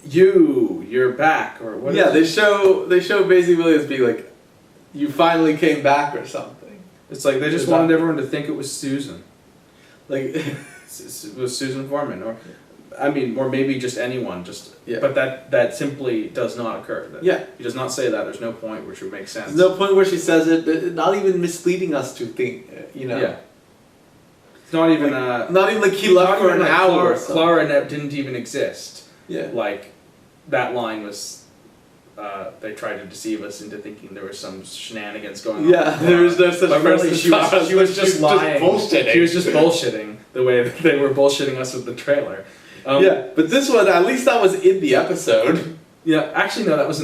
Speaker 1: you're back, or what?
Speaker 2: Yeah,
Speaker 1: is it?
Speaker 2: they show Maisie Williams being like, you finally came back or something.
Speaker 1: It's like they just wanted everyone to think it was Susan.
Speaker 2: Like,
Speaker 1: It was Susan Foreman, or I mean, or maybe just anyone. Just
Speaker 2: Yeah.
Speaker 1: But that simply does not occur.
Speaker 2: Yeah.
Speaker 1: He does not say that. There's no point which would make sense.
Speaker 2: there's no point where she says it, but not even misleading us to think, you know.
Speaker 1: Yeah. It's not even
Speaker 2: Not even like he left for an hour or something.
Speaker 1: Clara didn't even exist.
Speaker 2: Yeah.
Speaker 1: Like, that line was. They tried to deceive us into thinking there was some shenanigans going on.
Speaker 2: Yeah, there was no such
Speaker 1: But really,
Speaker 2: person
Speaker 1: she was,
Speaker 2: as
Speaker 1: she was
Speaker 2: Clara.
Speaker 1: just lying.
Speaker 2: bullshitting.
Speaker 1: She was just bullshitting the way that they were bullshitting us with the trailer.
Speaker 2: Yeah, but this one, at least that was in the episode.
Speaker 1: Yeah, actually no, that was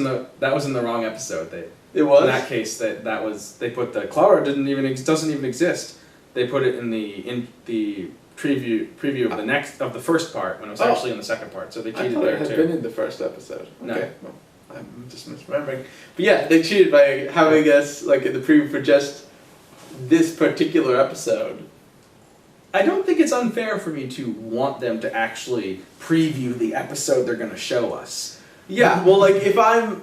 Speaker 1: in the wrong episode.
Speaker 2: It was?
Speaker 1: In that case, that was they put the Clara doesn't even exist. They put it in the preview of the first part when it was actually in the second part. So they
Speaker 2: I
Speaker 1: cheated
Speaker 2: thought
Speaker 1: there
Speaker 2: it had
Speaker 1: too.
Speaker 2: been in the first episode.
Speaker 1: No.
Speaker 2: Okay, well, I'm just misremembering. But yeah, they cheated by having us like in the preview for just this particular episode.
Speaker 1: I don't think it's unfair for me to want them to actually preview the episode they're going to show us.
Speaker 2: Yeah, well, like if I'm,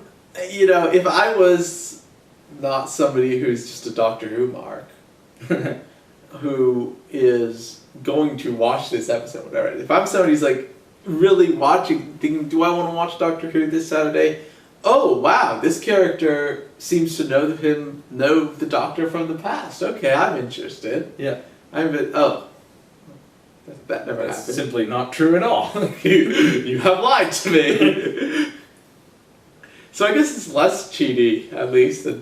Speaker 2: you know, if I was not somebody who's just a Doctor Who mark, who is going to watch this episode, whatever. If I'm somebody who's like really watching, thinking, do I want to watch Doctor Who this Saturday? Oh wow, this character seems to know the Doctor from the past. Okay, I'm interested.
Speaker 1: Yeah.
Speaker 2: That never
Speaker 1: That's
Speaker 2: happened.
Speaker 1: simply not true at all.
Speaker 2: You have lied to me. So I guess it's less cheaty, at least, than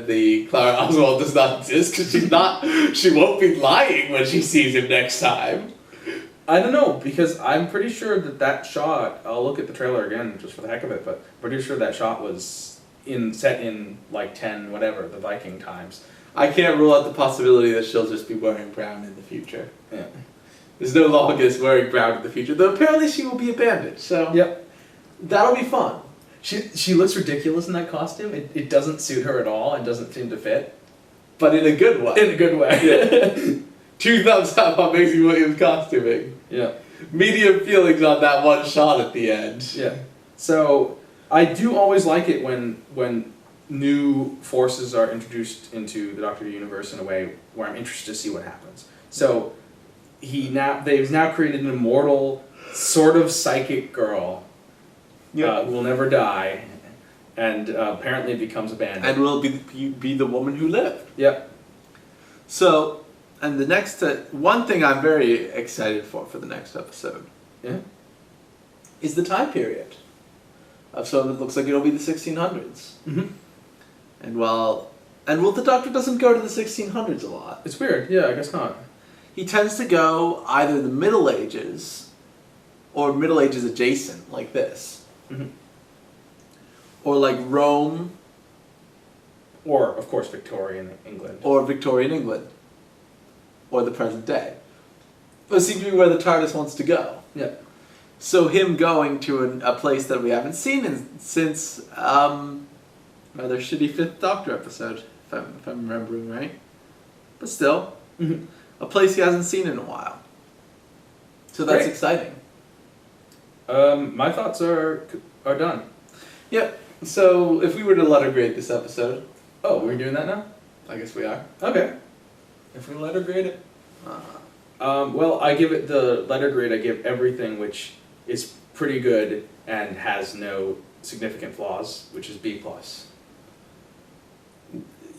Speaker 2: the Clara Oswald does not exist, because she won't be lying when she sees him next time.
Speaker 1: I don't know, because I'm pretty sure that shot, I'll look at the trailer again just for the heck of it, but pretty sure that shot was set in like 10 whatever, the Viking times.
Speaker 2: I can't rule out the possibility that she'll just be wearing brown in the future.
Speaker 1: Yeah.
Speaker 2: There's no law against wearing brown in the future, though apparently she will be a bandit, so
Speaker 1: Yep.
Speaker 2: that'll be fun.
Speaker 1: She looks ridiculous in that costume. It doesn't suit her at all and doesn't seem to fit.
Speaker 2: But in a good way.
Speaker 1: In a good way.
Speaker 2: Yeah. 2 thumbs up on Maisie Williams' costuming.
Speaker 1: Yeah.
Speaker 2: Medium feelings on that one shot at the end.
Speaker 1: Yeah. So I do always like it when new forces are introduced into the Doctor Who universe in a way where I'm interested to see what happens. So they've now created an immortal, sort of psychic girl who will never die, and apparently becomes a bandit.
Speaker 2: And will be the woman who lived.
Speaker 1: Yep.
Speaker 2: So, and the next one thing I'm very excited for the next episode,
Speaker 1: Yeah.
Speaker 2: is the time period. So it looks like it'll be the 1600s.
Speaker 1: Mm-hmm.
Speaker 2: And well, the Doctor doesn't go to the 1600s a lot.
Speaker 1: It's weird. Yeah, I guess not.
Speaker 2: He tends to go either the Middle Ages, or Middle Ages adjacent, like this.
Speaker 1: Mm-hmm.
Speaker 2: Or like Rome,
Speaker 1: Or, of course, Victorian England.
Speaker 2: or Victorian England, or the present day. Those seem to be where the TARDIS wants to go.
Speaker 1: Yeah.
Speaker 2: So him going to a place that we haven't seen since rather shitty 5th Doctor episode, if I'm remembering right. But still,
Speaker 1: Mm-hmm.
Speaker 2: a place he hasn't seen in a while. So that's
Speaker 1: Great.
Speaker 2: exciting.
Speaker 1: My thoughts are done.
Speaker 2: Yep. So if we were to letter grade this episode,
Speaker 1: Oh, we're doing that now?
Speaker 2: I guess we are.
Speaker 1: Okay. If we letter grade it.
Speaker 2: Uh,
Speaker 1: Well, I give it the letter grade. I give everything which is pretty good and has no significant flaws, which is B+.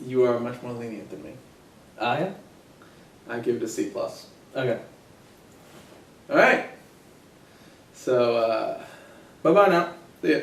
Speaker 2: You are much more lenient than me.
Speaker 1: Yeah?
Speaker 2: I give it a C+.
Speaker 1: Okay.
Speaker 2: All right. So,
Speaker 1: Bye-bye now.
Speaker 2: see ya.